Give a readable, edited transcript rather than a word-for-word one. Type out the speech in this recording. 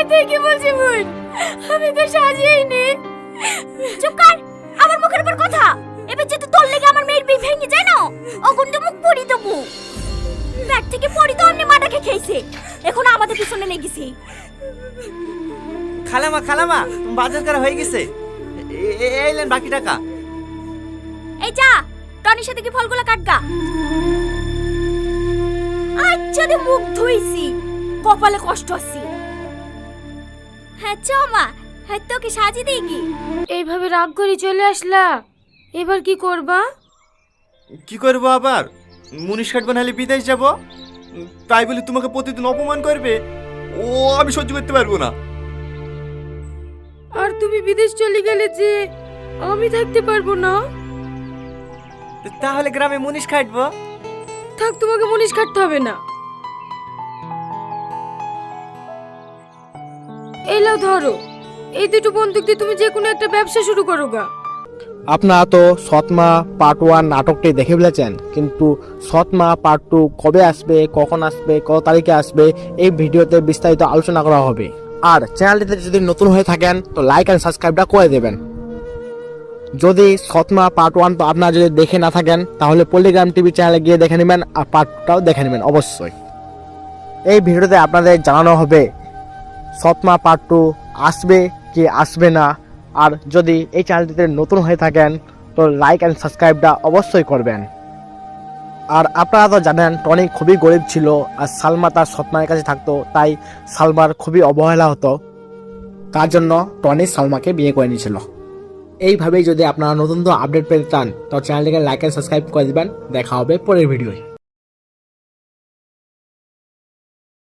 ঠিকই বলছি বোন, আমি তো সাজিয়েইনি। চুপ কর, আমার মুখের উপর কথা। এবার যদি তোর লেগে আমার মেয়ের বিয়ে ভেঙে যায় না, অগুন তো মুখ পড়ি দেবো। ব্যাগ থেকে পড়ি তো অমনি মাটাকে খেয়েছে, এখন আমাদের পিছনে লেগেছে। খালামা খালামা, বাজার করা হয়ে গেছে, এইলেন বাকি টাকা। এই যা, টনির সাথে কি ফলগুলো কাটগা। আচ্ছা রে, মুখ ধুইছি, কপালে কষ্ট আছে। হ্যাঁ চ মা, হ্যাঁ তোকে সাজিয়ে দিই কি। এইভাবে রাগ করে চলে আসলা, এবার কি করবা? কি করবো আবার? মুনিশ কাটবে নাহলে বিদেশ যাব, তাই বলে তোমাকে প্রতিদিন অপমান করবে, ও আমি সহ্য করতে পারবো না। আর তুমি বিদেশ চলে গেলে যে আমি থাকতে পারবো না। তাহলে গ্রামে মুনিশ কাটবো। থাক, তোমাকে মুনিশ কাটতে হবে না। এই লাও ধরো, এই দুটো বন্দুক দিয়ে তুমি যে কোনো একটা ব্যবসা শুরু করো গা। আপনারা তো সৎমা পার্ট 1 নাটকটি দেখে ফেলেছেন, কিন্তু সৎমা পার্ট 2 কবে আসবে, কখন আসবে, কত তারিখে আসবে, এই ভিডিওতে বিস্তারিত আলোচনা করা হবে। আর চ্যানেলটিতে যদি নতুন হয়ে থাকেন তো লাইক অ্যান্ড সাবস্ক্রাইবটা করে দেবেন। যদি সৎমা পার্ট 1 তো আপনারা যদি দেখে না থাকেন তাহলে পল্লিগ্রাম টিভি চ্যানেলে গিয়ে দেখে নেবেন, আর পার্ট 2টাও দেখে নেবেন অবশ্যই। এই ভিডিওতে আপনাদের জানানো হবে সৎমা পার্ট 2 আসবে কি আসবে না। আর যদি এই চ্যানেলটিতে নতুন হয়ে থাকেন তো লাইক অ্যান্ড সাবস্ক্রাইবটা অবশ্যই করবেন। আর আপনারা তো জানেন টনি খুবই গরিব ছিল, আর সালমা তার সৎমায়ের কাছে থাকতো, তাই সালমার খুবই অবহেলা হতো, তার জন্য টনি সালমাকে বিয়ে করে নিয়েছিল। এইভাবেই যদি আপনারা নতুন আপডেট পেতে চান তো চ্যানেলটিকে লাইক অ্যান্ড সাবস্ক্রাইব করে দিবেন। দেখা হবে পরের ভিডিওয়।